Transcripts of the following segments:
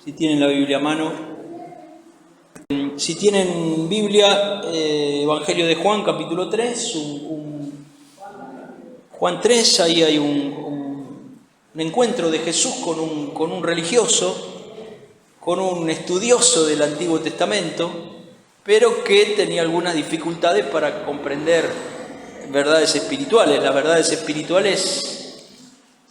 Si tienen la Biblia a mano. Si tienen Biblia, Evangelio de Juan, capítulo 3, Juan 3, ahí hay un encuentro de Jesús con un religioso, con un estudioso del Antiguo Testamento, pero que tenía algunas dificultades para comprender verdades espirituales. Las verdades espirituales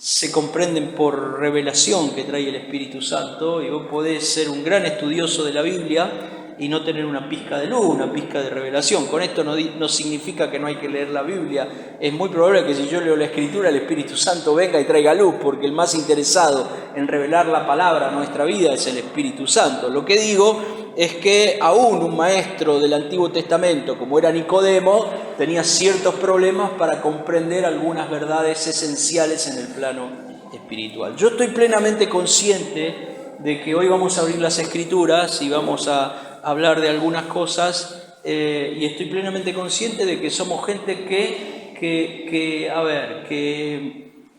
se comprenden por revelación que trae el Espíritu Santo, y vos podés ser un gran estudioso de la Biblia y no tener una pizca de luz, una pizca de revelación. Con esto no significa que no hay que leer la Biblia. Es muy probable que si yo leo la Escritura, el Espíritu Santo venga y traiga luz, porque el más interesado en revelar la palabra a nuestra vida es el Espíritu Santo. Lo que digo es que aún un maestro del Antiguo Testamento, como era Nicodemo, tenía ciertos problemas para comprender algunas verdades esenciales en el plano espiritual. Yo estoy plenamente consciente de que hoy vamos a abrir las Escrituras y vamos a hablar de algunas cosas, y estoy plenamente consciente de que somos gente que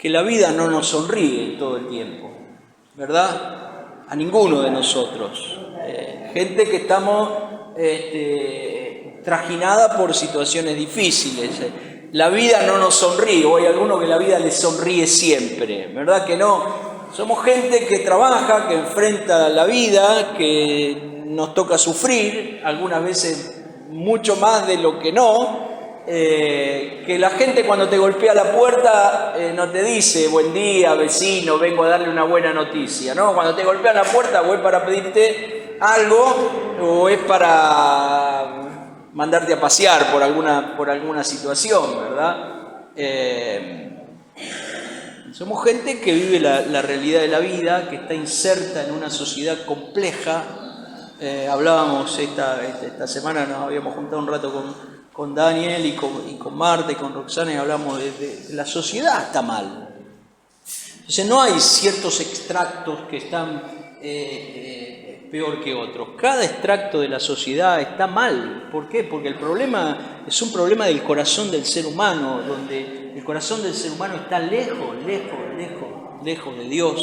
la vida no nos sonríe todo el tiempo, ¿verdad? A ninguno de nosotros. Gente que estamos trajinada por situaciones difíciles. La vida no nos sonríe, o hay alguno que la vida les sonríe siempre, ¿verdad que no? Somos gente que trabaja, que enfrenta la vida, que nos toca sufrir, algunas veces mucho más de lo que no, que la gente cuando te golpea la puerta no te dice buen día vecino, vengo a darle una buena noticia, ¿no? Cuando te golpean la puerta o es para pedirte algo o es para mandarte a pasear por alguna situación, ¿verdad? Somos gente que vive la realidad de la vida, que está inserta en una sociedad compleja. Hablábamos esta semana, nos habíamos juntado un rato con Daniel y con Marta y con Roxana, y hablamos de la sociedad está mal. Entonces no hay ciertos extractos que están peor que otros. Cada extracto de la sociedad está mal. ¿Por qué? Porque el problema es un problema del corazón del ser humano, donde el corazón del ser humano está lejos de Dios.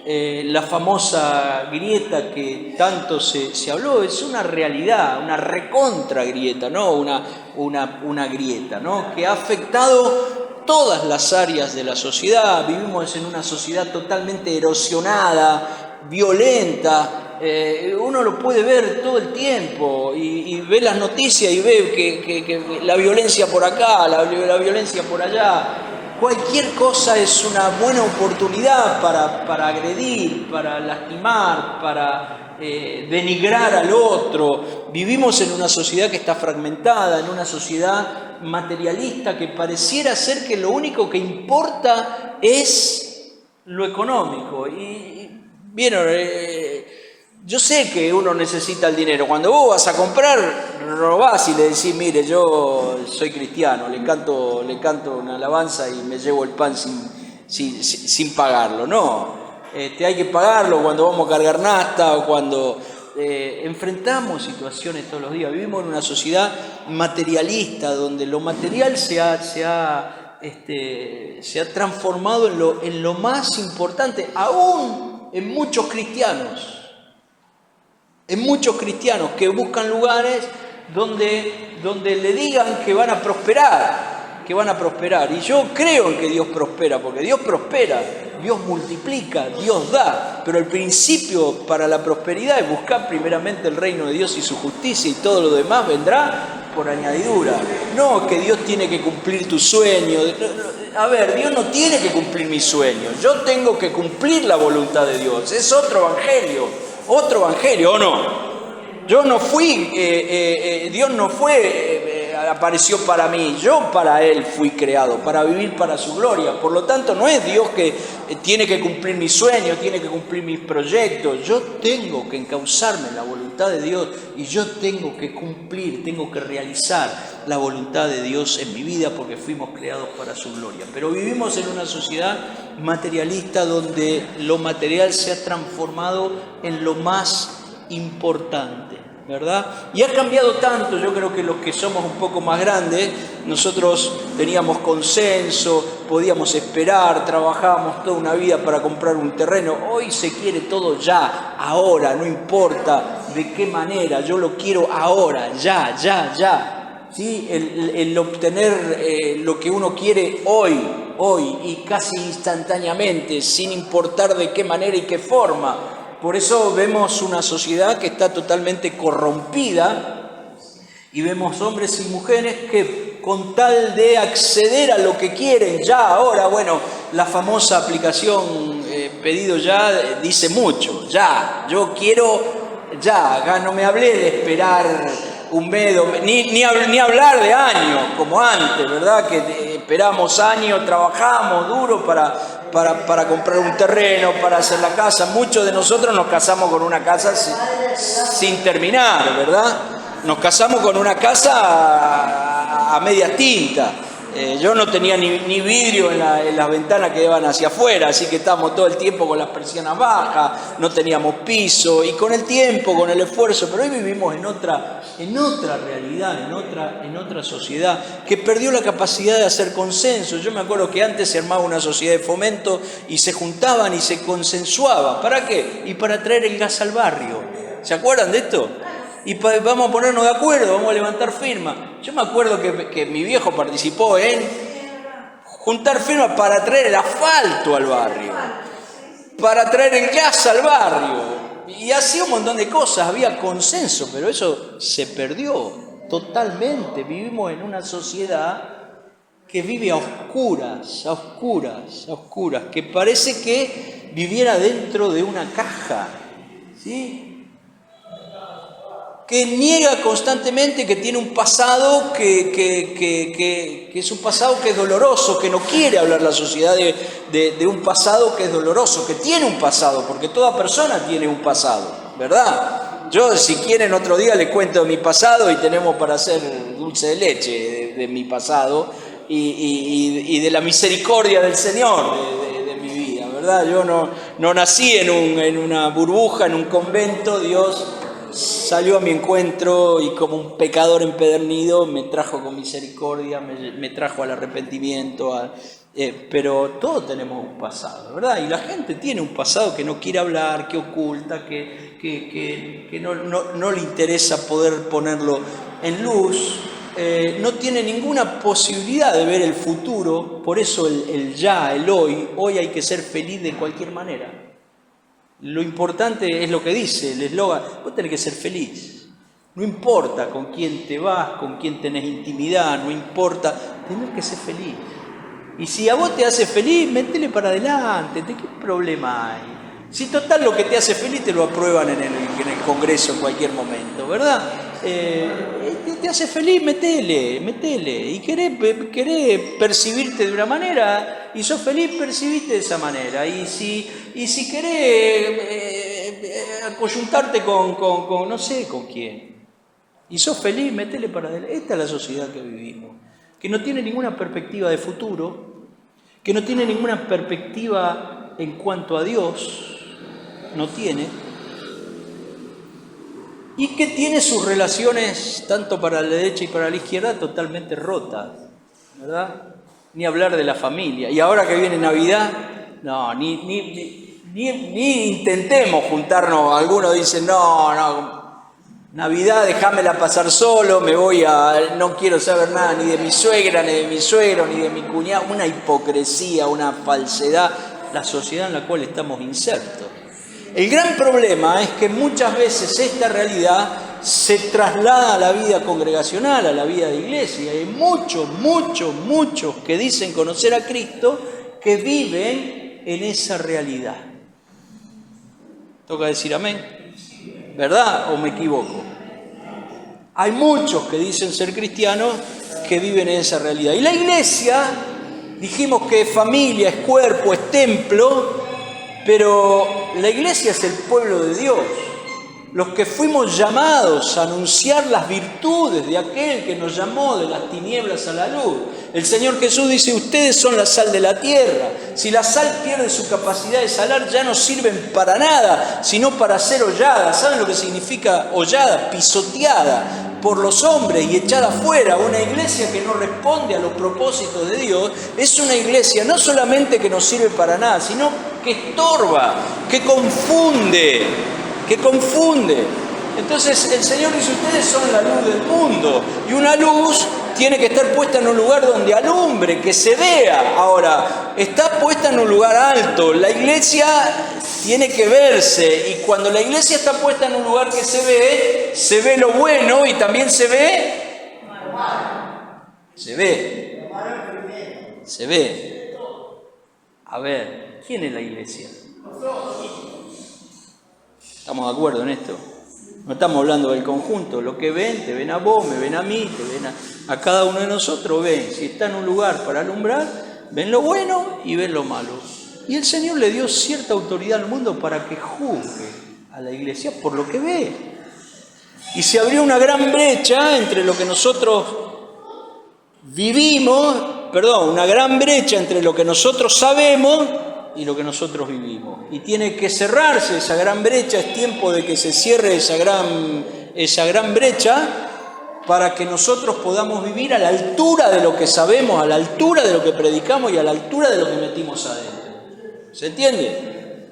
La famosa grieta que tanto se habló es una realidad, una recontra grieta, no una grieta, ¿no? Que ha afectado todas las áreas de la sociedad. Vivimos en una sociedad totalmente erosionada, violenta. Uno lo puede ver todo el tiempo y ve las noticias y ve que la violencia por acá, la violencia por allá. Cualquier cosa es una buena oportunidad para agredir, para lastimar, para denigrar al otro. Vivimos en una sociedad que está fragmentada, en una sociedad materialista que pareciera ser que lo único que importa es lo económico. Y vieron, yo sé que uno necesita el dinero. Cuando vos vas a comprar, no vas y le decís, mire, yo soy cristiano, le canto una alabanza y me llevo el pan sin pagarlo. No, hay que pagarlo cuando vamos a cargar nafta o cuando enfrentamos situaciones todos los días. Vivimos en una sociedad materialista donde lo material se ha transformado en lo más importante, aún en muchos cristianos. En muchos cristianos que buscan lugares donde le digan que van a prosperar, Y yo creo en que Dios prospera, porque Dios prospera, Dios multiplica, Dios da. Pero el principio para la prosperidad es buscar primeramente el reino de Dios y su justicia, y todo lo demás vendrá por añadidura. No que Dios tiene que cumplir tu sueño. A ver, Dios no tiene que cumplir mi sueño. Yo tengo que cumplir la voluntad de Dios. Es otro evangelio. Otro evangelio, ¿o no? Dios no apareció para mí, yo para Él fui creado, para vivir para su gloria. Por lo tanto, no es Dios que tiene que cumplir mis sueños, tiene que cumplir mis proyectos. Yo tengo que encauzarme en la voluntad de Dios y yo tengo que cumplir, tengo que realizar la voluntad de Dios en mi vida, porque fuimos creados para su gloria. Pero vivimos en una sociedad materialista donde lo material se ha transformado en lo más importante. ¿verdad? Y ha cambiado tanto. Yo creo que los que somos un poco más grandes, nosotros teníamos consenso, podíamos esperar, trabajábamos toda una vida para comprar un terreno. Hoy se quiere todo ya, ahora, no importa de qué manera, yo lo quiero ahora, ya. ¿Sí? El obtener lo que uno quiere hoy y casi instantáneamente, sin importar de qué manera y qué forma. Por eso vemos una sociedad que está totalmente corrompida y vemos hombres y mujeres que con tal de acceder a lo que quieren ya, ahora, bueno, la famosa aplicación pedido ya dice mucho, ya, yo quiero ya, acá no me hablé de esperar un mes, ni hablar de años como antes, ¿verdad? Que esperamos años, trabajamos duro para comprar un terreno, para hacer la casa. Muchos de nosotros nos casamos con una casa sin terminar, ¿verdad? Nos casamos con una casa a media tinta. Yo no tenía ni vidrio en las ventanas que daban hacia afuera, así que estábamos todo el tiempo con las persianas bajas, no teníamos piso, y con el tiempo, con el esfuerzo, pero hoy vivimos en otra realidad, en otra sociedad, que perdió la capacidad de hacer consenso. Yo me acuerdo que antes se armaba una sociedad de fomento y se juntaban y se consensuaban. ¿Para qué? Y para traer el gas al barrio. ¿Se acuerdan de esto? Y vamos a ponernos de acuerdo, vamos a levantar firmas. Yo me acuerdo que mi viejo participó en juntar firmas para traer el asfalto al barrio, para traer el gas al barrio, y hacía un montón de cosas, había consenso, pero eso se perdió totalmente. Vivimos en una sociedad que vive a oscuras, que parece que viviera dentro de una caja, ¿sí? Que niega constantemente que tiene un pasado que es un pasado que es doloroso, que no quiere hablar la sociedad de un pasado que es doloroso, que tiene un pasado, porque toda persona tiene un pasado, ¿verdad? Yo, si quieren, otro día les cuento de mi pasado y tenemos para hacer dulce de leche de mi pasado y de la misericordia del Señor de mi vida, ¿verdad? Yo no nací en una burbuja, en un convento. Dios salió a mi encuentro y como un pecador empedernido me trajo con misericordia, me trajo al arrepentimiento, pero todos tenemos un pasado, ¿verdad? Y la gente tiene un pasado que no quiere hablar, que oculta, que no le interesa poder ponerlo en luz, no tiene ninguna posibilidad de ver el futuro. Por eso el ya, el hoy hay que ser feliz de cualquier manera. Lo importante es lo que dice el eslogan: vos tenés que ser feliz. No importa con quién te vas, con quién tenés intimidad, no importa, tenés que ser feliz. Y si a vos te hace feliz, métele para adelante, ¿de qué problema hay? Si total lo que te hace feliz te lo aprueban en el Congreso en cualquier momento, ¿verdad? Te hace feliz, metele. Y querés percibirte de una manera y sos feliz, percibiste de esa manera. Y si querés acoyuntarte con no sé con quién y sos feliz, metele para adelante. Esta es la sociedad que vivimos, que no tiene ninguna perspectiva de futuro, que no tiene ninguna perspectiva en cuanto a Dios, no tiene, y que tiene sus relaciones, tanto para la derecha y para la izquierda, totalmente rotas, ¿verdad? Ni hablar de la familia. Y ahora que viene Navidad, no, ni intentemos juntarnos. Algunos dicen, no, Navidad déjamela pasar solo, no quiero saber nada ni de mi suegra, ni de mi suegro, ni de mi cuñado. Una hipocresía, una falsedad, la sociedad en la cual estamos insertos. El gran problema es que muchas veces esta realidad se traslada a la vida congregacional, a la vida de iglesia. Hay muchos que dicen conocer a Cristo que viven en esa realidad. ¿Toca decir amén? ¿Verdad o me equivoco? Hay muchos que dicen ser cristianos que viven en esa realidad. Y la iglesia, dijimos que es familia, es cuerpo, es templo, pero la iglesia es el pueblo de Dios. los que fuimos llamados a anunciar las virtudes de aquel que nos llamó de las tinieblas a la luz. El Señor Jesús dice, ustedes son la sal de la tierra. Si la sal pierde su capacidad de salar, ya no sirven para nada, sino para ser hollada. ¿Saben lo que significa hollada? Pisoteada por los hombres y echada afuera. Una iglesia que no responde a los propósitos de Dios es una iglesia no solamente que no sirve para nada, sino que estorba, que confunde. Entonces el Señor dice, ustedes son la luz del mundo, y una luz tiene que estar puesta en un lugar donde alumbre, que se vea. Ahora, está puesta en un lugar alto, la iglesia tiene que verse, y cuando la iglesia está puesta en un lugar que se ve lo bueno y también se ve. A ver, ¿quién es la iglesia? ¿Estamos de acuerdo en esto? No estamos hablando del conjunto. Lo que ven, te ven a vos, me ven a mí, te ven a cada uno de nosotros. Ven, si está en un lugar para alumbrar, ven lo bueno y ven lo malo. Y el Señor le dio cierta autoridad al mundo para que juzgue a la iglesia por lo que ve. Y se abrió una gran brecha entre lo que nosotros una gran brecha entre lo que nosotros sabemos y lo que nosotros vivimos. Y tiene que cerrarse esa gran brecha, es tiempo de que se cierre esa gran brecha para que nosotros podamos vivir a la altura de lo que sabemos, a la altura de lo que predicamos y a la altura de lo que metimos adentro. ¿Se entiende?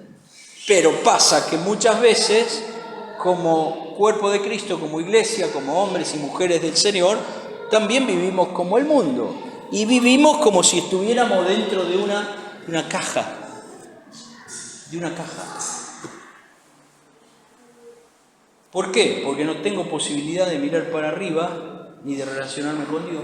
Pero pasa que muchas veces, como cuerpo de Cristo, como iglesia, como hombres y mujeres del Señor, también vivimos como el mundo. Y vivimos como si estuviéramos dentro de una caja. ¿Por qué? Porque no tengo posibilidad de mirar para arriba ni de relacionarme con Dios.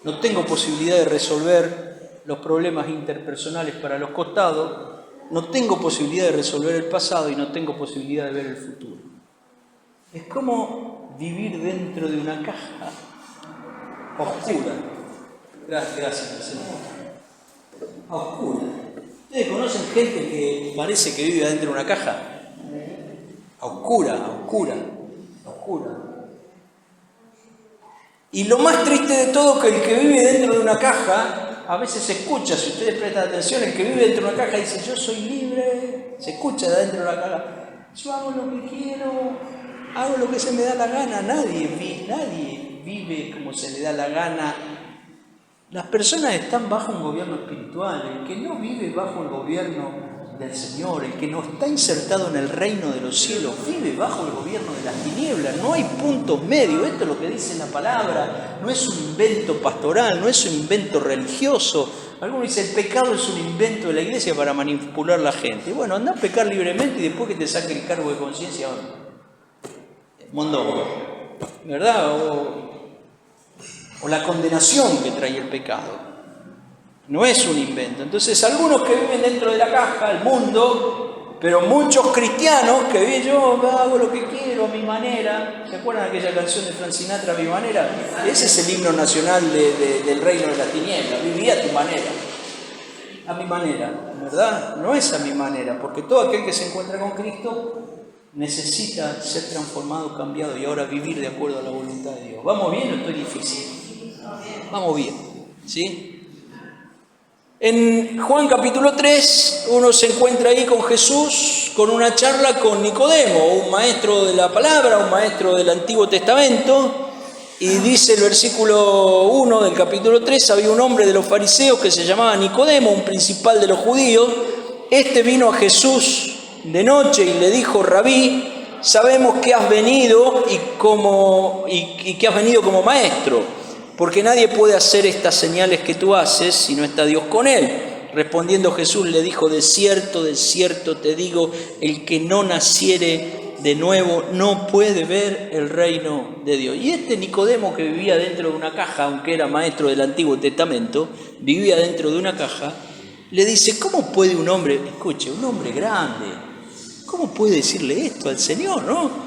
No tengo posibilidad de resolver los problemas interpersonales para los costados. No tengo posibilidad de resolver el pasado y no tengo posibilidad de ver el futuro. Es como vivir dentro de una caja oscura. Gracias, Señor. Oscura. ¿Ustedes conocen gente que parece que vive adentro de una caja? Oscura. Y lo más triste de todo es que el que vive dentro de una caja, a veces se escucha, si ustedes prestan atención, el que vive dentro de una caja dice, yo soy libre, se escucha de adentro de la caja, yo hago lo que quiero, hago lo que se me da la gana, nadie vive como se le da la gana. Las personas están bajo un gobierno espiritual. El que no vive bajo el gobierno del Señor, el que no está insertado en el reino de los cielos, vive bajo el gobierno de las tinieblas. No hay puntos medios. Esto es lo que dice la palabra. No es un invento pastoral, no es un invento religioso. Algunos dicen, el pecado es un invento de la iglesia para manipular a la gente. Bueno, anda a pecar libremente y después que te saque el cargo de conciencia, mondongo, ¿verdad? O la condenación que trae el pecado. No es un invento. Entonces, algunos que viven dentro de la caja, el mundo, pero muchos cristianos que viven, yo hago lo que quiero a mi manera. ¿Se acuerdan de aquella canción de Frank Sinatra, a mi manera? Ese es el himno nacional del reino de las tinieblas. Viví a tu manera. A mi manera, ¿verdad? No es a mi manera, porque todo aquel que se encuentra con Cristo necesita ser transformado, cambiado y ahora vivir de acuerdo a la voluntad de Dios. ¿Vamos bien o estoy difícil? Vamos bien, ¿sí? En Juan capítulo 3, uno se encuentra ahí con Jesús, con una charla con Nicodemo, un maestro de la palabra, un maestro del Antiguo Testamento, y dice el versículo 1 del capítulo 3, había un hombre de los fariseos que se llamaba Nicodemo, un principal de los judíos. Este vino a Jesús de noche y le dijo, Rabí, sabemos que has venido y que has venido como maestro, porque nadie puede hacer estas señales que tú haces si no está Dios con él. Respondiendo Jesús le dijo, de cierto te digo, el que no naciere de nuevo no puede ver el reino de Dios. Y este Nicodemo, que vivía dentro de una caja, aunque era maestro del Antiguo Testamento, vivía dentro de una caja, le dice, ¿cómo puede un hombre, escuche, un hombre grande, cómo puede decirle esto al Señor, no?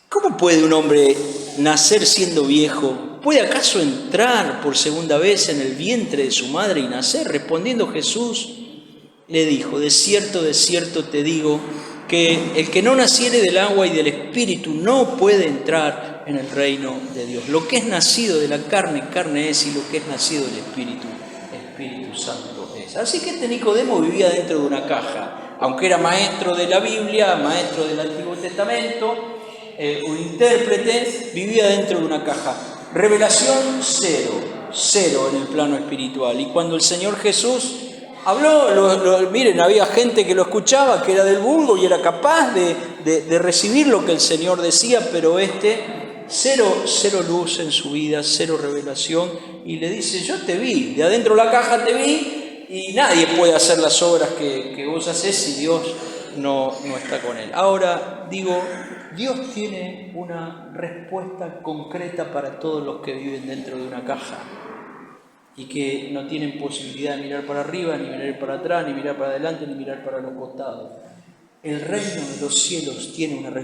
¿Cómo puede un hombre nacer siendo viejo? ¿Puede acaso entrar por segunda vez en el vientre de su madre y nacer? Respondiendo Jesús, le dijo, de cierto te digo, que el que no naciere del agua y del Espíritu no puede entrar en el reino de Dios. Lo que es nacido de la carne, carne es, y lo que es nacido del Espíritu, Espíritu Santo es. Así que este Nicodemo vivía dentro de una caja, aunque era maestro de la Biblia, maestro del Antiguo Testamento, un intérprete, vivía dentro de una caja. Revelación cero en el plano espiritual. Y cuando el Señor Jesús habló, miren, había gente que lo escuchaba, que era del vulgo y era capaz de recibir lo que el Señor decía, pero cero luz en su vida, cero revelación, y le dice: yo te vi, de adentro de la caja te vi, y nadie puede hacer las obras que vos haces si Dios no está con él. Ahora digo, Dios tiene una respuesta concreta para todos los que viven dentro de una caja y que no tienen posibilidad de mirar para arriba, ni mirar para atrás, ni mirar para adelante, ni mirar para los costados. El reino de los cielos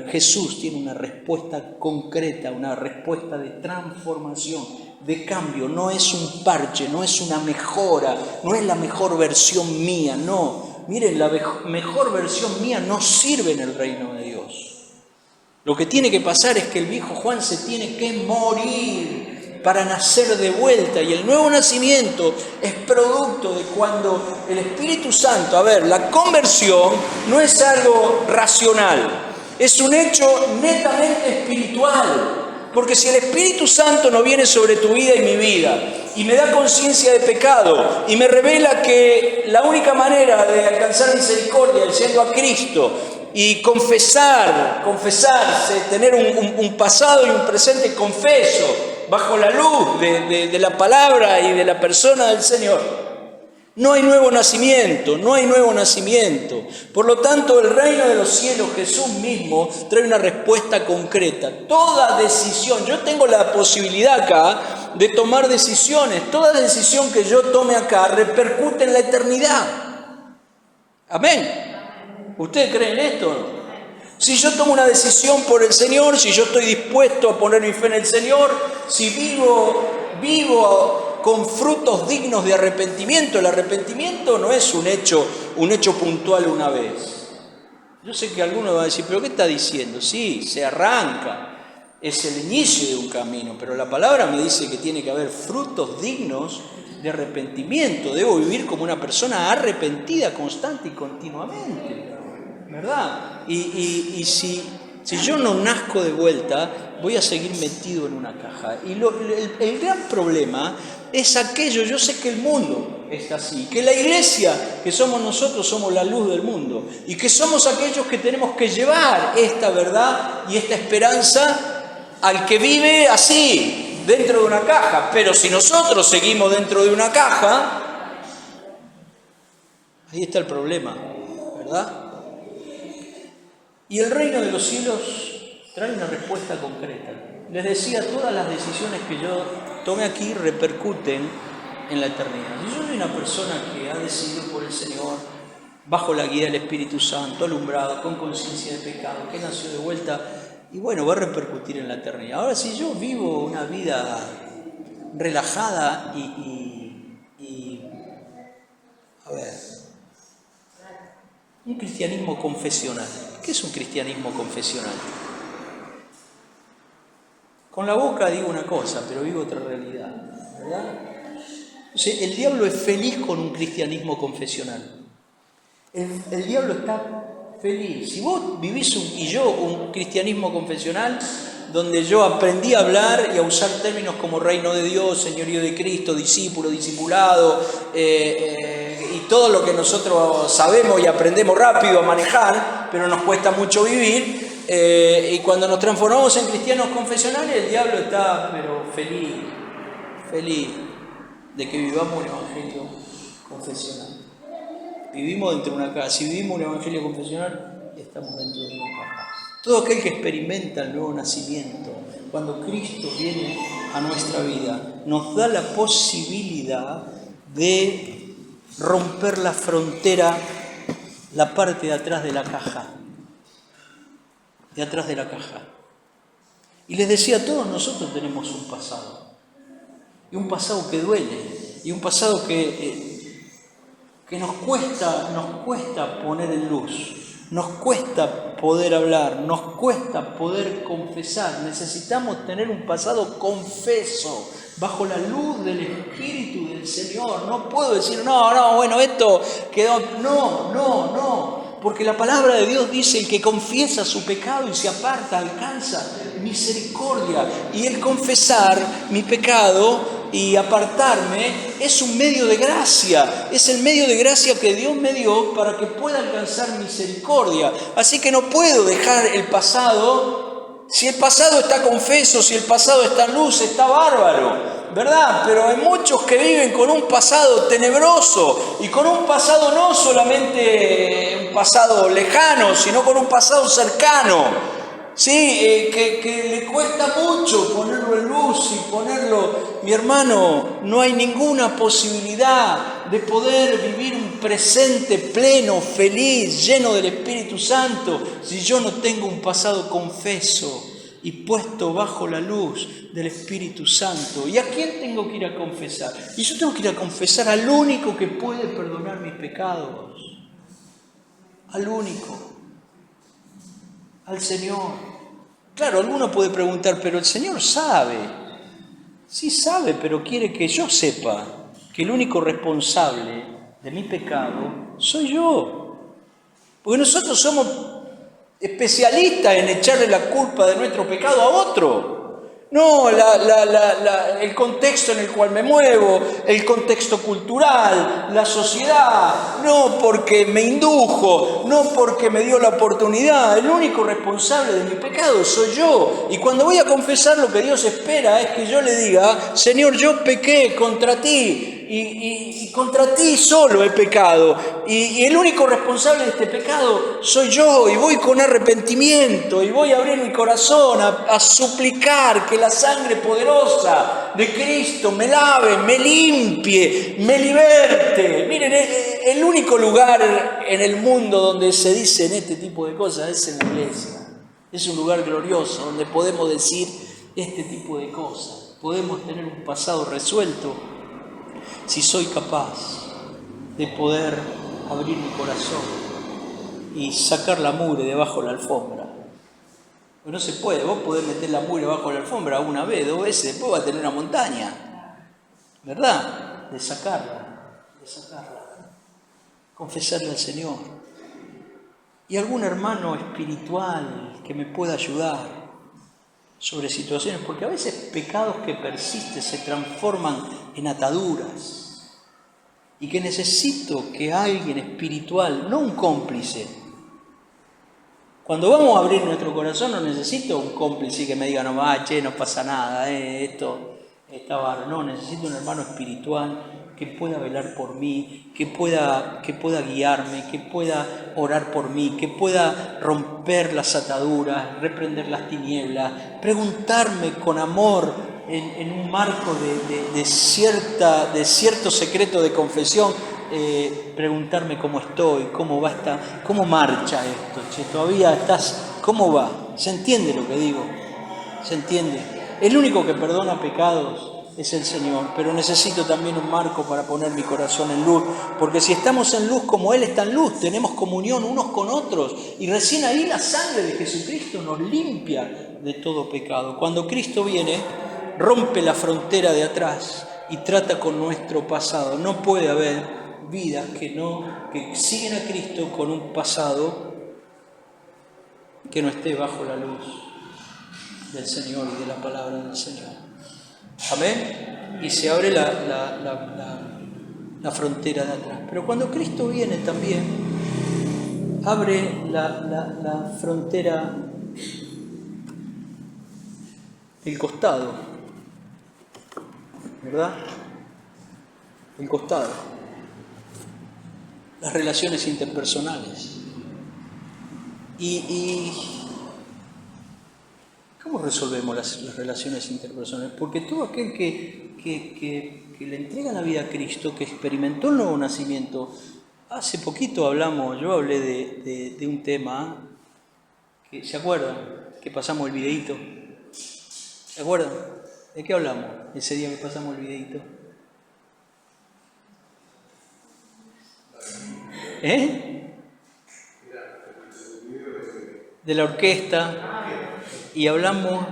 Jesús tiene una respuesta concreta, una respuesta de transformación, de cambio. No es un parche, no es una mejora, no es la mejor versión mía, no. Miren, la mejor versión mía no sirve en el reino de Dios. Lo que tiene que pasar es que el viejo Juan se tiene que morir para nacer de vuelta, y el nuevo nacimiento es producto de cuando el Espíritu Santo, la conversión no es algo racional, es un hecho netamente espiritual, porque si el Espíritu Santo no viene sobre tu vida y mi vida, y me da conciencia de pecado, y me revela que la única manera de alcanzar misericordia es yendo a Cristo, y confesarse, tener un pasado y un presente confeso, bajo la luz de la palabra y de la persona del Señor, no hay nuevo nacimiento. Por lo tanto, el reino de los cielos, Jesús mismo, trae una respuesta concreta. Toda decisión, yo tengo la posibilidad acá de tomar decisiones. Toda decisión que yo tome acá repercute en la eternidad. Amén. ¿Ustedes creen esto? Si yo tomo una decisión por el Señor, si yo estoy dispuesto a poner mi fe en el Señor, si vivo con frutos dignos de arrepentimiento. El arrepentimiento no es un hecho puntual una vez. Yo sé que alguno va a decir: ¿pero qué está diciendo? Sí, se arranca, es el inicio de un camino, pero la palabra me dice que tiene que haber frutos dignos de arrepentimiento. Debo vivir como una persona arrepentida constante y continuamente, ¿verdad? Y si yo no nazco de vuelta, voy a seguir metido en una caja. Y el gran problema es aquello, yo sé que el mundo está así, que la iglesia, que somos nosotros, somos la luz del mundo, y que somos aquellos que tenemos que llevar esta verdad y esta esperanza al que vive así, dentro de una caja. Pero si nosotros seguimos dentro de una caja, ahí está el problema, ¿verdad? Y el reino de los cielos trae una respuesta concreta. Les decía, todas las decisiones que yo tome aquí repercuten en la eternidad. Si yo soy una persona que ha decidido por el Señor, bajo la guía del Espíritu Santo, alumbrado, con conciencia de pecado, que nació de vuelta, y bueno, va a repercutir en la eternidad. Ahora, si yo vivo una vida relajada un cristianismo confesional. ¿Qué es un cristianismo confesional? Con la boca digo una cosa, pero vivo otra realidad, ¿verdad? O sea, el diablo es feliz con un cristianismo confesional. El diablo está feliz. Si vos vivís un cristianismo confesional, donde yo aprendí a hablar y a usar términos como reino de Dios, señorío de Cristo, discípulo, discipulado, y todo lo que nosotros sabemos y aprendemos rápido a manejar, pero nos cuesta mucho vivir, y cuando nos transformamos en cristianos confesionales, el diablo está pero feliz de que vivamos un evangelio confesional. Vivimos dentro de una casa. Si vivimos un evangelio confesional, estamos dentro de una casa. Todo aquel que experimenta el nuevo nacimiento, cuando Cristo viene a nuestra vida, nos da la posibilidad de romper la frontera, la parte de atrás de la caja. De atrás de la caja. Y les decía, todos nosotros tenemos un pasado. Y un pasado que duele. Y un pasado que nos cuesta poner en luz. Nos cuesta poder hablar, nos cuesta poder confesar. Necesitamos tener un pasado confeso, bajo la luz del Espíritu del Señor. No puedo decir, bueno, esto quedó... No. Porque la palabra de Dios dice, el que confiesa su pecado y se aparta, alcanza misericordia. Y el confesar mi pecado y apartarme es un medio de gracia. Es el medio de gracia que Dios me dio para que pueda alcanzar misericordia. Así que no puedo dejar el pasado. Si el pasado está confeso, si el pasado está en luz, está bárbaro, ¿verdad? Pero hay muchos que viven con un pasado tenebroso y con un pasado no solamente un pasado lejano, sino con un pasado cercano. Sí, que le cuesta mucho ponerlo en luz y ponerlo... Mi hermano, no hay ninguna posibilidad de poder vivir un presente pleno, feliz, lleno del Espíritu Santo, si yo no tengo un pasado confeso y puesto bajo la luz del Espíritu Santo. ¿Y a quién tengo que ir a confesar? Y yo tengo que ir a confesar al único que puede perdonar mis pecados. Al único. Al Señor. Claro, alguno puede preguntar, pero el Señor sabe. Sí sabe, pero quiere que yo sepa que el único responsable de mi pecado soy yo. Porque nosotros somos especialistas en echarle la culpa de nuestro pecado a otro. No, el contexto en el cual me muevo, el contexto cultural, la sociedad, no porque me indujo, no porque me dio la oportunidad. El único responsable de mi pecado soy yo. Y cuando voy a confesar, lo que Dios espera es que yo le diga, Señor, yo pequé contra ti. Y contra ti solo he pecado, y el único responsable de este pecado soy yo, y voy con arrepentimiento, y voy a abrir mi corazón a suplicar que la sangre poderosa de Cristo me lave, me limpie, me liberte. Miren, el único lugar en el mundo donde se dicen este tipo de cosas es en la iglesia. Es un lugar glorioso donde podemos decir este tipo de cosas, podemos tener un pasado resuelto. Si soy capaz de poder abrir mi corazón y sacar la mugre debajo de la alfombra. Pues no se puede, vos podés meter la mugre debajo de la alfombra una vez, 2 veces, después va a tener una montaña, ¿verdad? De sacarla, confesarle al Señor. Y algún hermano espiritual que me pueda ayudar sobre situaciones, porque a veces pecados que persisten se transforman en ataduras y que necesito que alguien espiritual, no un cómplice. Cuando vamos a abrir nuestro corazón no necesito un cómplice que me diga, no pasa nada, esto está bárbaro. No, necesito un hermano espiritual que pueda velar por mí, que pueda guiarme, que pueda orar por mí, que pueda romper las ataduras, reprender las tinieblas, preguntarme con amor en un marco de cierto secreto de confesión, preguntarme cómo estoy, cómo marcha esto, todavía estás, ¿cómo va? ¿Se entiende lo que digo? ¿Se entiende? El único que perdona pecados es el Señor, pero necesito también un marco para poner mi corazón en luz, porque si estamos en luz como Él está en luz, tenemos comunión unos con otros, y recién ahí la sangre de Jesucristo nos limpia de todo pecado. Cuando Cristo viene, rompe la frontera de atrás y trata con nuestro pasado. No puede haber vidas que siguen a Cristo con un pasado que no esté bajo la luz del Señor y de la palabra del Señor. Amén. Y se abre la frontera de atrás. Pero cuando Cristo viene también, abre la frontera del costado, ¿verdad? El costado. Las relaciones interpersonales. Y ¿cómo resolvemos las relaciones interpersonales? Porque todo aquel que le entrega la vida a Cristo, que experimentó el nuevo nacimiento, hace poquito yo hablé de un tema, que, ¿se acuerdan? Que pasamos el videíto. ¿Se acuerdan? ¿De qué hablamos ese día que pasamos el videíto? de la orquesta, y hablamos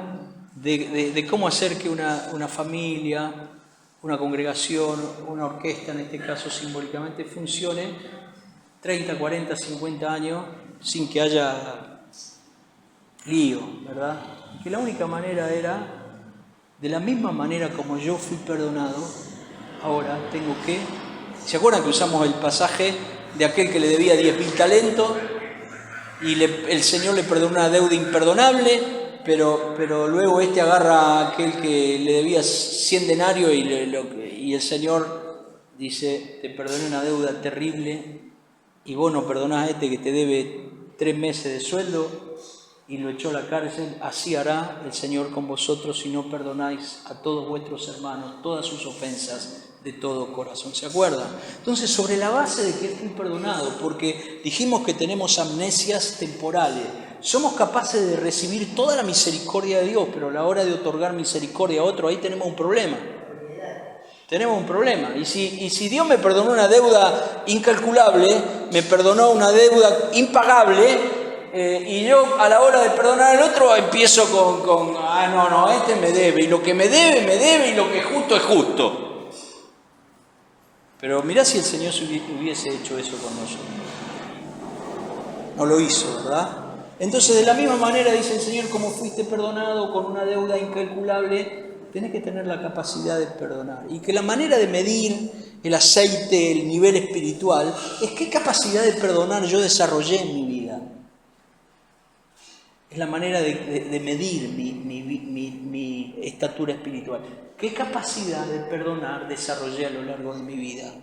de cómo hacer que una familia, una congregación, una orquesta en este caso simbólicamente, funcione 30, 40, 50 años sin que haya lío, ¿verdad? Que la única manera era, de la misma manera como yo fui perdonado, ahora tengo que... ¿Se acuerdan que usamos el pasaje de aquel que le debía 10.000 talentos y el Señor le perdonó una deuda imperdonable? Pero luego agarra a aquel que le debía 100 denarios y el Señor dice, te perdoné una deuda terrible y vos no perdonás a que te debe 3 meses de sueldo y lo echó a la cárcel. Así hará el Señor con vosotros si no perdonáis a todos vuestros hermanos todas sus ofensas de todo corazón. ¿Se acuerdan? Entonces, sobre la base de que fui perdonado, porque dijimos que tenemos amnesias temporales, somos capaces de recibir toda la misericordia de Dios, pero a la hora de otorgar misericordia a otro, ahí tenemos un problema. Tenemos un problema. Y si Dios me perdonó una deuda incalculable, me perdonó una deuda impagable, y yo a la hora de perdonar al otro empiezo con me debe, y lo que me debe, y lo que es justo. Pero mirá si el Señor hubiese hecho eso con nosotros. No lo hizo, ¿verdad? Entonces, de la misma manera, dice el Señor, como fuiste perdonado con una deuda incalculable, tenés que tener la capacidad de perdonar. Y que la manera de medir el aceite, el nivel espiritual, es qué capacidad de perdonar yo desarrollé en mi vida. Es la manera de medir mi estatura espiritual. ¿Qué capacidad de perdonar desarrollé a lo largo de mi vida?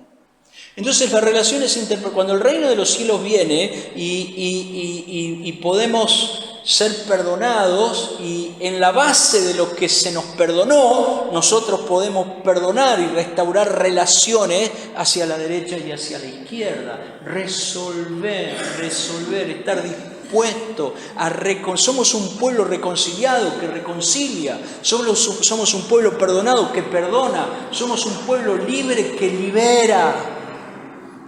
Entonces las relaciones cuando el reino de los cielos viene y podemos ser perdonados, y en la base de lo que se nos perdonó, nosotros podemos perdonar y restaurar relaciones hacia la derecha y hacia la izquierda, resolver, estar dispuesto somos un pueblo reconciliado que reconcilia, somos un pueblo perdonado que perdona, somos un pueblo libre que libera.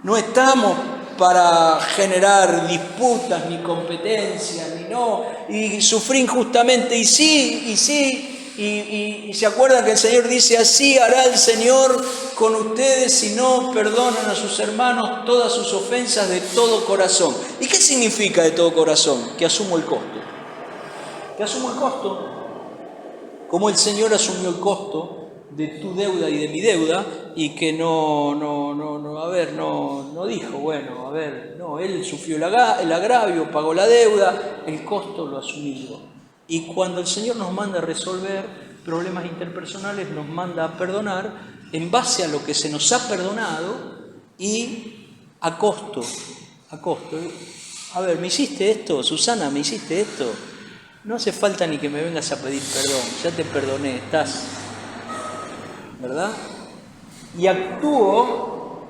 No estamos para generar disputas ni competencias, y sufrir injustamente, y se acuerdan que el Señor dice, así hará el Señor con ustedes si no perdonan a sus hermanos todas sus ofensas de todo corazón. ¿Y qué significa de todo corazón? Que asumo el costo. Que asumo el costo. Como el Señor asumió el costo de tu deuda y de mi deuda, y que no dijo, él sufrió el agravio, pagó la deuda, el costo lo asumió. Y cuando el Señor nos manda a resolver problemas interpersonales, nos manda a perdonar en base a lo que se nos ha perdonado y a costo. ¿Me hiciste esto? Susana, ¿me hiciste esto? No hace falta ni que me vengas a pedir perdón, ya te perdoné, estás... ¿verdad? Y actúo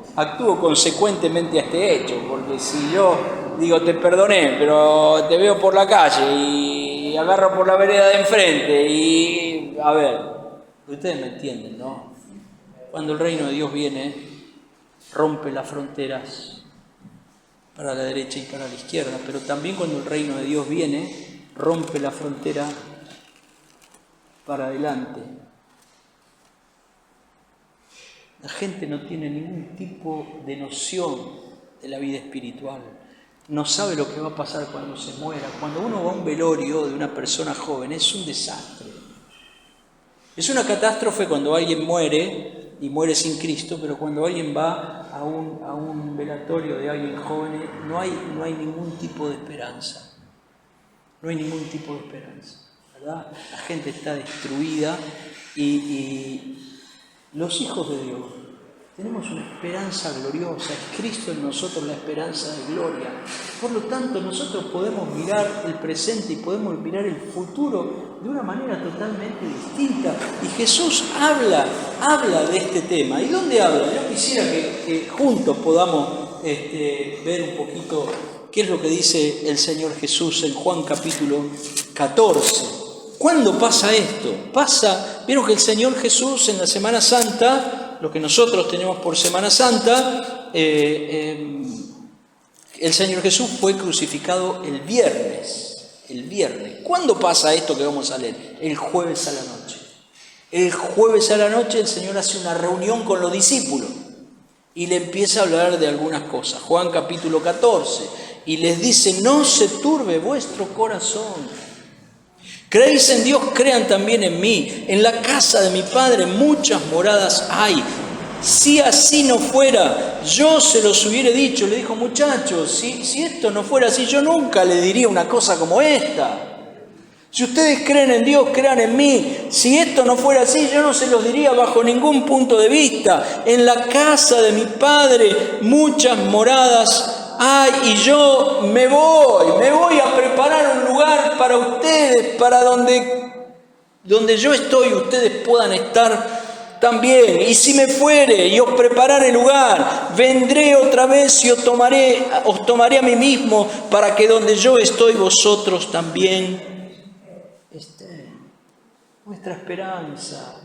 consecuentemente a este hecho, porque si yo digo te perdoné, pero te veo por la calle y agarro por la vereda de enfrente y... ustedes me entienden, ¿no? Cuando el reino de Dios viene, rompe las fronteras para la derecha y para la izquierda, pero también cuando el reino de Dios viene, rompe la frontera para adelante. La gente no tiene ningún tipo de noción de la vida espiritual. No sabe lo que va a pasar cuando se muera. Cuando uno va a un velorio de una persona joven, es un desastre. Es una catástrofe cuando alguien muere y muere sin Cristo, pero cuando alguien va a un velatorio de alguien joven, no hay ningún tipo de esperanza. No hay ningún tipo de esperanza, ¿verdad? La gente está destruida y los hijos de Dios tenemos una esperanza gloriosa, es Cristo en nosotros la esperanza de gloria. Por lo tanto, nosotros podemos mirar el presente y podemos mirar el futuro de una manera totalmente distinta. Y Jesús habla de este tema. ¿Y dónde habla? Yo quisiera que juntos podamos ver un poquito qué es lo que dice el Señor Jesús en Juan capítulo 14. ¿Cuándo pasa esto? Vieron que el Señor Jesús en la Semana Santa, lo que nosotros tenemos por Semana Santa, El Señor Jesús fue crucificado el viernes. El viernes. ¿Cuándo pasa esto que vamos a leer? El jueves a la noche. El jueves a la noche el Señor hace una reunión con los discípulos y le empieza a hablar de algunas cosas. Juan capítulo 14. Y les dice: no se turbe vuestro corazón. Creéis en Dios, crean también en mí. En la casa de mi Padre muchas moradas hay. Si así no fuera, yo se los hubiera dicho. Le dijo: muchachos, si esto no fuera así, yo nunca le diría una cosa como esta. Si ustedes creen en Dios, crean en mí. Si esto no fuera así, yo no se los diría bajo ningún punto de vista. En la casa de mi Padre muchas moradas hay, y yo me voy a preparar un lugar para ustedes, para donde yo estoy, ustedes puedan estar también. Y si me fuere y os preparare lugar, vendré otra vez y os tomaré a mí mismo, para que donde yo estoy, vosotros también estén. Nuestra esperanza.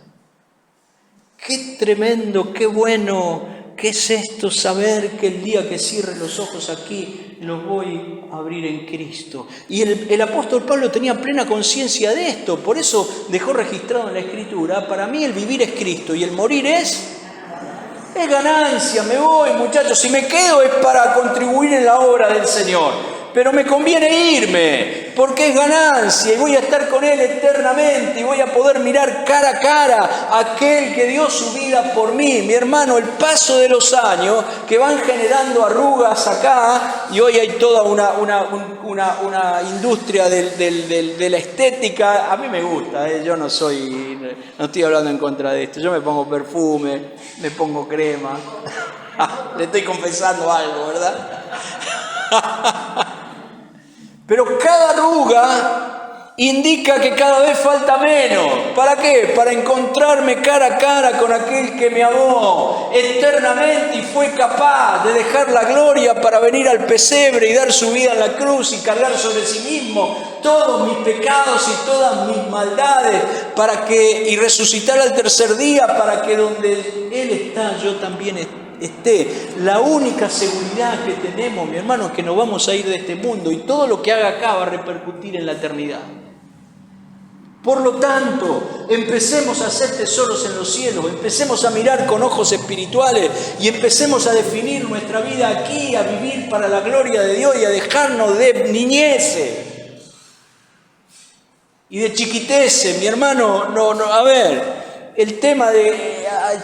Qué tremendo, qué bueno. ¿Qué es esto? Saber que el día que cierre los ojos aquí, los voy a abrir en Cristo. Y el apóstol Pablo tenía plena conciencia de esto, por eso dejó registrado en la Escritura: para mí el vivir es Cristo y el morir es ganancia. Me voy, muchachos, si me quedo es para contribuir en la obra del Señor. Pero me conviene irme, porque es ganancia, y voy a estar con Él eternamente, y voy a poder mirar cara a cara a aquel que dio su vida por mí. Mi hermano, el paso de los años que van generando arrugas acá, y hoy hay toda una industria de la estética. A mí me gusta, yo no estoy hablando en contra de esto. Yo me pongo perfume, me pongo crema. Le estoy confesando algo, ¿verdad? Pero cada arruga indica que cada vez falta menos. ¿Para qué? Para encontrarme cara a cara con aquel que me amó eternamente y fue capaz de dejar la gloria para venir al pesebre y dar su vida en la cruz y cargar sobre sí mismo todos mis pecados y todas mis maldades, y resucitar al tercer día, para que donde Él está, yo también esté. La única seguridad que tenemos, mi hermano, es que nos vamos a ir de este mundo, y todo lo que haga acá va a repercutir en la eternidad. Por lo tanto, empecemos a hacer tesoros en los cielos, empecemos a mirar con ojos espirituales y empecemos a definir nuestra vida aquí, a vivir para la gloria de Dios y a dejarnos de niñeces y de chiquiteces. Mi hermano, a ver, el tema de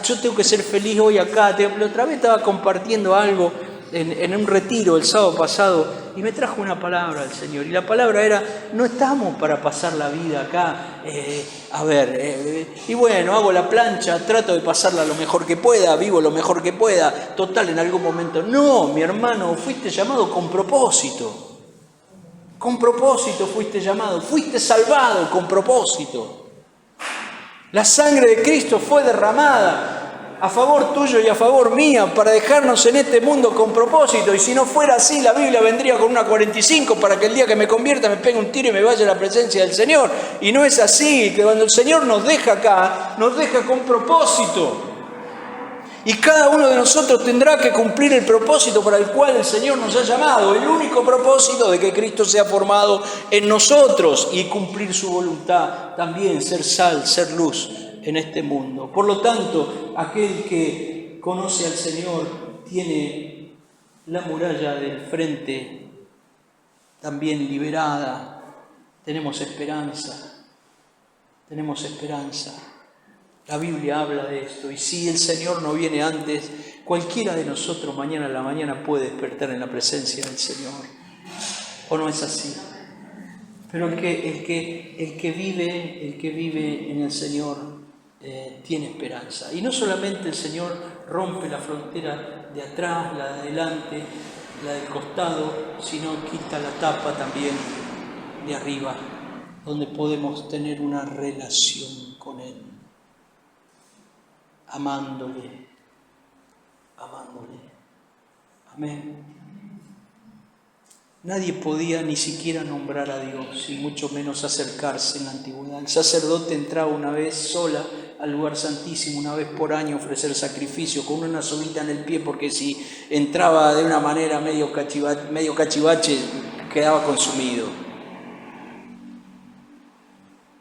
yo tengo que ser feliz hoy acá. La otra vez estaba compartiendo algo en un retiro el sábado pasado y me trajo una palabra el Señor. Y la palabra era: no estamos para pasar la vida acá. Y bueno, hago la plancha, trato de pasarla lo mejor que pueda, vivo lo mejor que pueda. Total, en algún momento. No, mi hermano, fuiste llamado con propósito. Con propósito fuiste llamado, fuiste salvado con propósito. La sangre de Cristo fue derramada a favor tuyo y a favor mía para dejarnos en este mundo con propósito. Y si no fuera así, la Biblia vendría con una 45 para que el día que me convierta me pegue un tiro y me vaya a la presencia del Señor. Y no es así, que cuando el Señor nos deja acá, nos deja con propósito. Y cada uno de nosotros tendrá que cumplir el propósito para el cual el Señor nos ha llamado. El único propósito de que Cristo sea formado en nosotros y cumplir su voluntad. También ser sal, ser luz en este mundo. Por lo tanto, aquel que conoce al Señor tiene la muralla del frente también liberada. Tenemos esperanza. Tenemos esperanza. La Biblia habla de esto, y si el Señor no viene antes, cualquiera de nosotros mañana a la mañana puede despertar en la presencia del Señor. ¿O no es así? Pero el que vive en el Señor tiene esperanza. Y no solamente el Señor rompe la frontera de atrás, la de adelante, la del costado, sino quita la tapa también de arriba, donde podemos tener una relación con Él. Amándole. Amén. Nadie podía ni siquiera nombrar a Dios, y mucho menos acercarse en la antigüedad. El sacerdote entraba una vez sola al lugar santísimo una vez por año a ofrecer sacrificio con una soguita en el pie, porque si entraba de una manera medio cachivache quedaba consumido.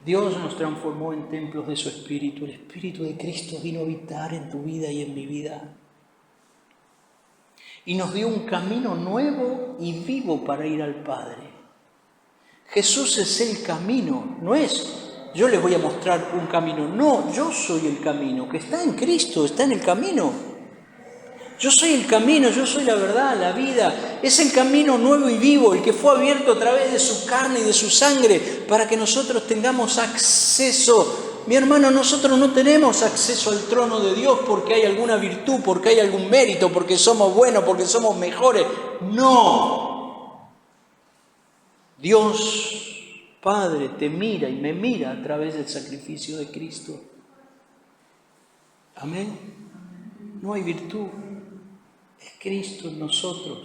Dios nos transformó en templos de su Espíritu. El Espíritu de Cristo vino a habitar en tu vida y en mi vida. Y nos dio un camino nuevo y vivo para ir al Padre. Jesús es el camino, no es yo les voy a mostrar un camino. No, yo soy el camino, que está en Cristo, está en el camino. Yo soy el camino, yo soy la verdad, la vida. Es el camino nuevo y vivo, el que fue abierto a través de su carne y de su sangre para que nosotros tengamos acceso. Mi hermano, nosotros no tenemos acceso al trono de Dios porque hay alguna virtud, porque hay algún mérito, porque somos buenos, porque somos mejores. No. Dios Padre te mira y me mira a través del sacrificio de Cristo. Amén. No hay virtud. Es Cristo en nosotros.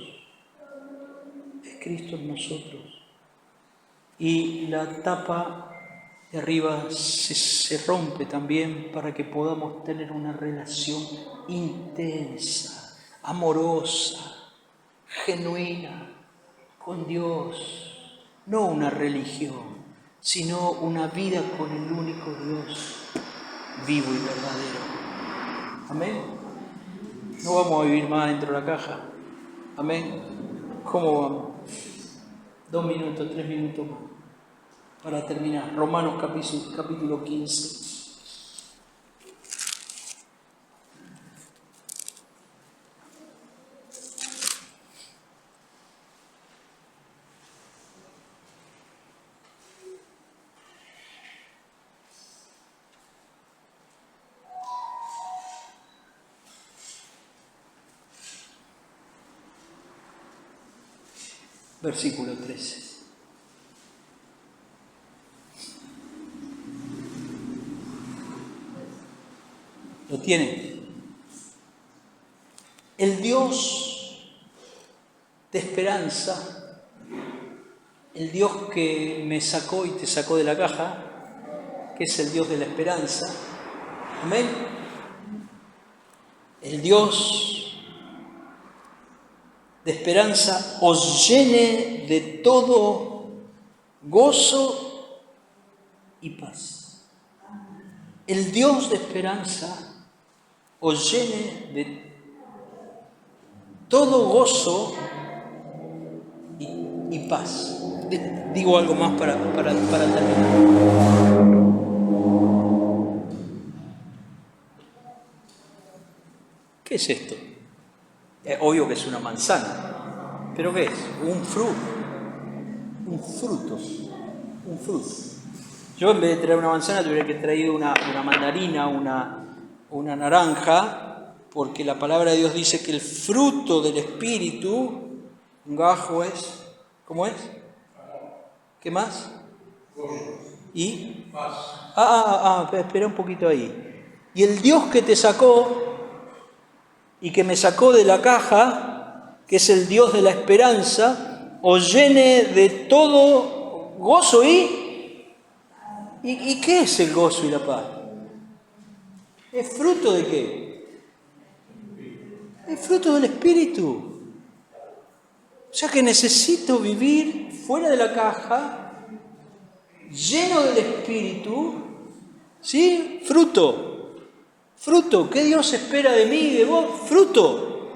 Es Cristo en nosotros. Y la tapa de arriba se rompe también para que podamos tener una relación intensa, amorosa, genuina con Dios. No una religión, sino una vida con el único Dios vivo y verdadero. Amén. No vamos a vivir más dentro de la caja. Amén. ¿Cómo vamos? 2 minutos, 3 minutos más para terminar. Romanos capítulo 15. Versículo 13. ¿Lo tienen? El Dios de esperanza, el Dios que me sacó y te sacó de la caja, que es el Dios de la esperanza. Amén. El Dios de esperanza os llene de todo gozo y paz. El Dios de esperanza os llene de todo gozo y paz. Digo algo más para terminar. ¿Qué es esto? Es obvio que es una manzana, pero ¿qué es? Un fruto. Yo en vez de traer una manzana tuviera que traer una mandarina, una naranja, porque la palabra de Dios dice que el fruto del Espíritu, un gajo es, ¿cómo es? ¿Qué más? ¿Y? Espera un poquito ahí. Y el Dios que te sacó y que me sacó de la caja, que es el Dios de la esperanza, os llene de todo gozo ¿y qué es el gozo y la paz? ¿Es fruto de qué? Es fruto del Espíritu. O sea que necesito vivir fuera de la caja, lleno del Espíritu, ¿sí? Fruto. ¿Qué Dios espera de mí y de vos? Fruto.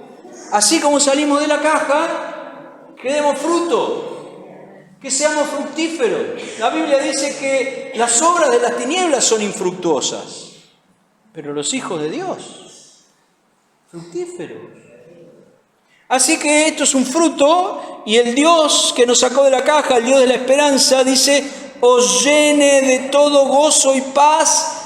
Así como salimos de la caja, que demos fruto, que seamos fructíferos. La Biblia dice que las obras de las tinieblas son infructuosas, pero los hijos de Dios, fructíferos. Así que esto es un fruto, y el Dios que nos sacó de la caja, el Dios de la esperanza, dice, os llene de todo gozo y paz.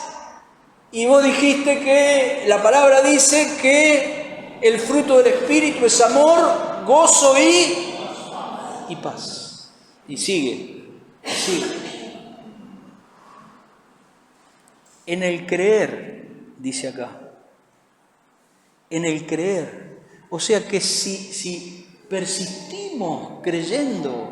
Y vos dijiste que la palabra dice que el fruto del Espíritu es amor, gozo y paz. Y sigue. En el creer, dice acá. En el creer. O sea que si persistimos creyendo,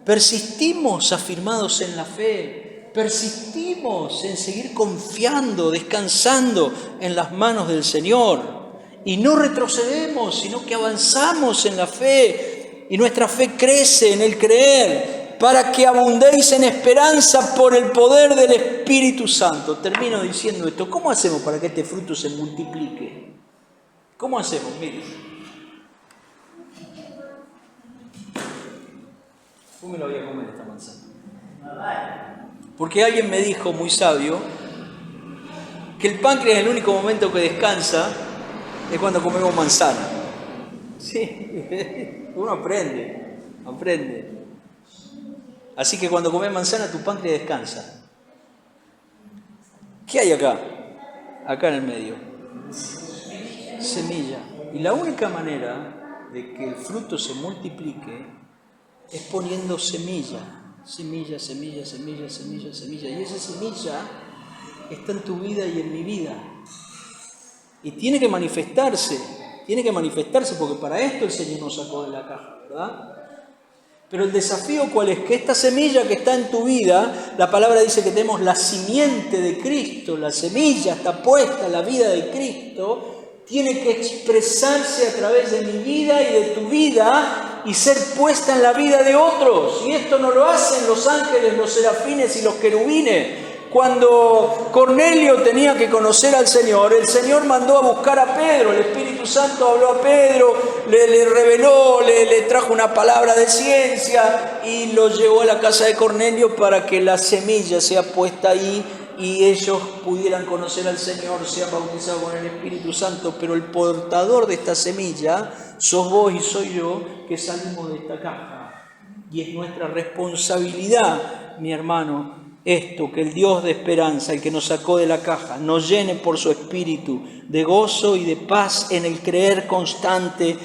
persistimos afirmados en la fe, persistimos en seguir confiando, descansando en las manos del Señor. Y no retrocedemos, sino que avanzamos en la fe. Y nuestra fe crece en el creer, para que abundéis en esperanza por el poder del Espíritu Santo. Termino diciendo esto. ¿Cómo hacemos para que este fruto se multiplique? ¿Cómo hacemos? Miren. ¿Cómo me lo voy a comer esta manzana? Porque alguien me dijo, muy sabio, que el páncreas el único momento que descansa es cuando comemos manzana. Sí, uno aprende. Así que cuando comes manzana tu páncreas descansa. ¿Qué hay acá? Acá en el medio. Semilla. Y la única manera de que el fruto se multiplique es poniendo semilla. Semilla. Y esa semilla está en tu vida y en mi vida. Y tiene que manifestarse porque para esto el Señor nos sacó de la caja, ¿verdad? Pero el desafío ¿cuál es? Que esta semilla que está en tu vida, la palabra dice que tenemos la simiente de Cristo, la semilla está puesta en la vida de Cristo, tiene que expresarse a través de mi vida y de tu vida y ser puesta en la vida de otros. Y esto no lo hacen los ángeles, los serafines y los querubines. Cuando Cornelio tenía que conocer al Señor, el Señor mandó a buscar a Pedro, el Espíritu Santo habló a Pedro, le reveló, le trajo una palabra de ciencia y lo llevó a la casa de Cornelio para que la semilla sea puesta ahí y ellos pudieran conocer al Señor, sean bautizados con el Espíritu Santo. Pero el portador de esta semilla sos vos y soy yo, que salimos de esta caja. Y es nuestra responsabilidad, mi hermano, esto, que el Dios de esperanza, el que nos sacó de la caja, nos llene por su Espíritu de gozo y de paz en el creer constante,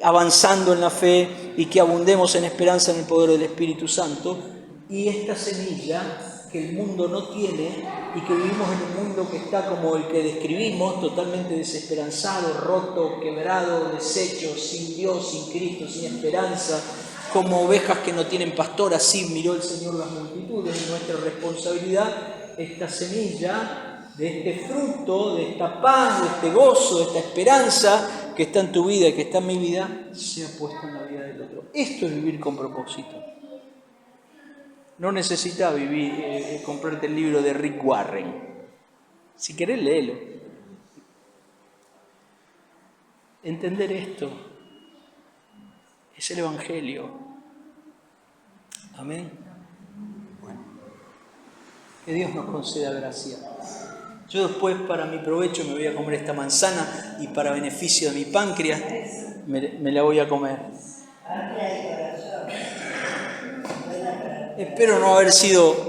avanzando en la fe, y que abundemos en esperanza en el poder del Espíritu Santo. Y esta semilla que el mundo no tiene y que vivimos en un mundo que está como el que describimos, totalmente desesperanzado, roto, quebrado, deshecho, sin Dios, sin Cristo, sin esperanza, como ovejas que no tienen pastor. Así miró el Señor las multitudes. Y nuestra responsabilidad, esta semilla de este fruto, de esta paz, de este gozo, de esta esperanza que está en tu vida y que está en mi vida, sea puesta en la vida del otro. Esto es vivir con propósito. No necesitas comprarte el libro de Rick Warren. Si querés, léelo. Entender esto es el Evangelio. Amén. Bueno, que Dios nos conceda gracia. Yo después, para mi provecho, me voy a comer esta manzana y para beneficio de mi páncreas me la voy a comer. Espero no haber sido